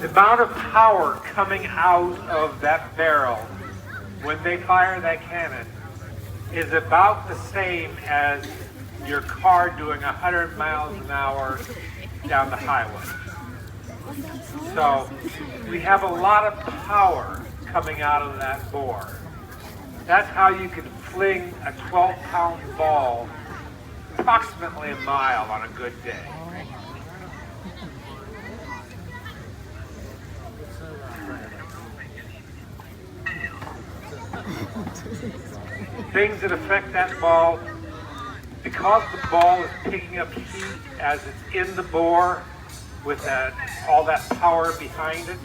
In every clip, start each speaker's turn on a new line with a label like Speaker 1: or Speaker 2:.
Speaker 1: The amount of power coming out of that barrel when they fire that cannon is about the same as your car doing 100 miles an hour down the highway. So we have a lot of power coming out of that bore. That's how you can fling a 12-pound ball approximately a mile on a good day. Things that affect that ball, because the ball is picking up heat as it's in the bore with all that power behind it,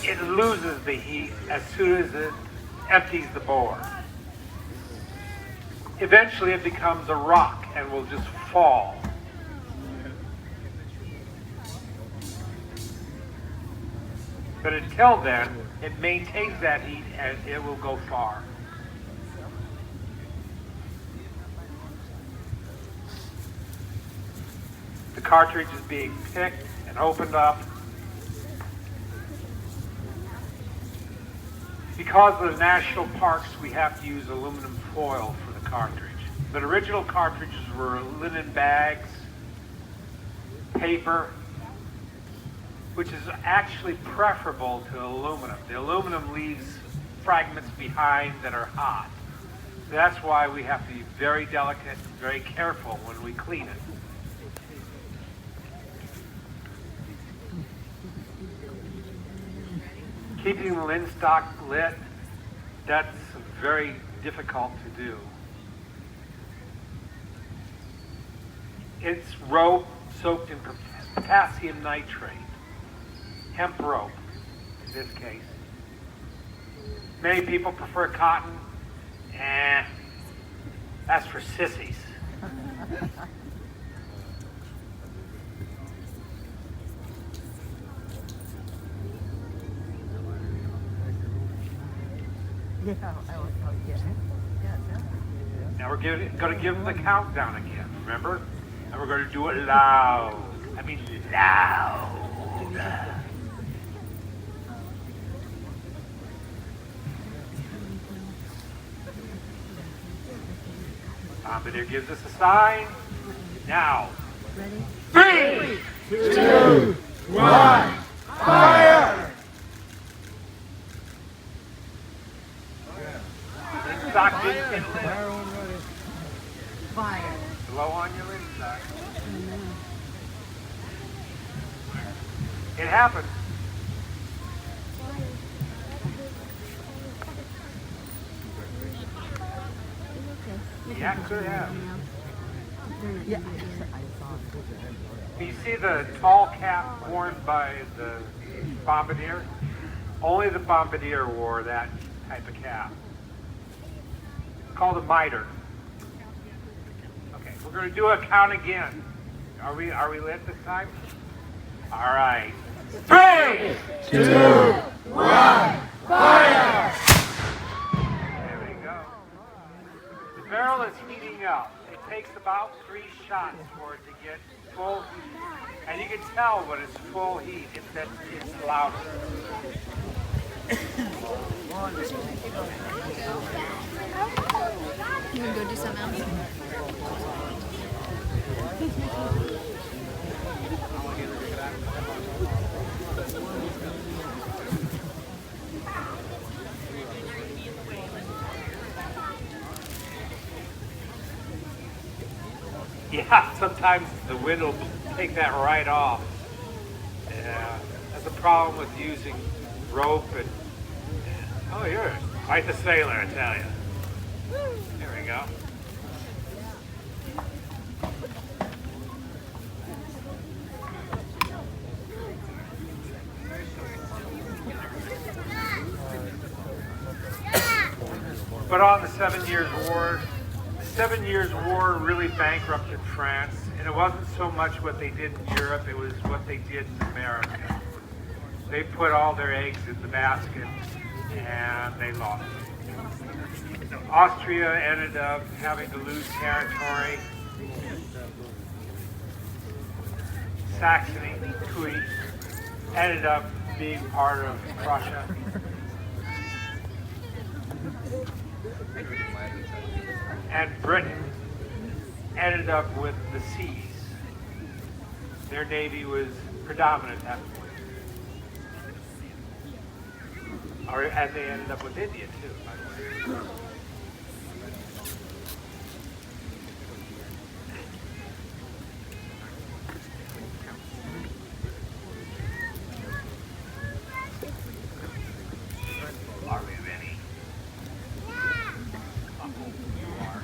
Speaker 1: it loses the heat as soon as it empties the bore. Eventually it becomes a rock and will just fall. But until then, it maintains that heat and it will go far. The cartridge is being picked and opened up. Because of the national parks, we have to use aluminum foil for the cartridge. The original cartridges were linen bags, paper, which is actually preferable to aluminum. The aluminum leaves fragments behind that are hot. That's why we have to be very delicate and very careful when we clean it. Keeping the lid stock lit, that's very difficult to do. It's rope soaked in potassium nitrate, hemp rope in this case. Many people prefer cotton. That's for sissies. Now we're going to give them the countdown again, remember? And we're going to do it loud. I mean loud. Bombardier gives us a sign. Now. Ready? 3, 2, 1, fire! Stock didn't get lit. Fire. Blow on your lid stock. It happened. Yeah, could have. Yeah. You see the tall cap worn by the Bombardier? Only the Bombardier wore that type of cap. It's called a miter. Okay, we're going to do a count again. Are we lit this time? All right. 3, 2, 1, fire! There we go. The barrel is heating up. It takes about 3 shots for it to get full heat. And you can tell when it's full heat if it's louder.
Speaker 2: You want to go do something else?
Speaker 1: Yeah, sometimes the wind will take that right off. Yeah, that's a problem with using rope and oh, you're quite the sailor, I tell you. There we go. But on the 7 Years' War, the 7 Years' War really bankrupted France, and it wasn't so much what they did in Europe, it was what they did in America. They put all their eggs in the basket, and they lost. Austria ended up having to lose territory. Saxony, Tuy, ended up being part of Prussia. And Britain ended up with the seas. Their navy was predominant at that point. Or as they ended up with India too, by the way. Are we ready? You are.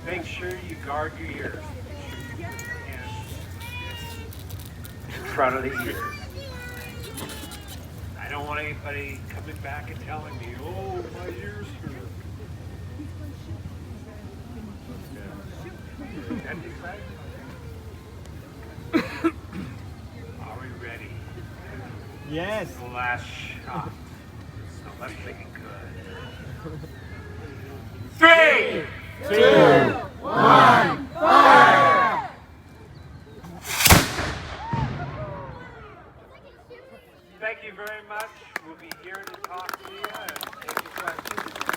Speaker 1: Make sure you guard your ears. In front of the ears. I don't want anybody coming back and telling me, oh, my ears hurt. That's exciting. Are we ready?
Speaker 2: Yes.
Speaker 1: The last shot. So let's make it good. 3, 2, 1, fire! Thank you very much. We'll be here to talk to you and take your questions.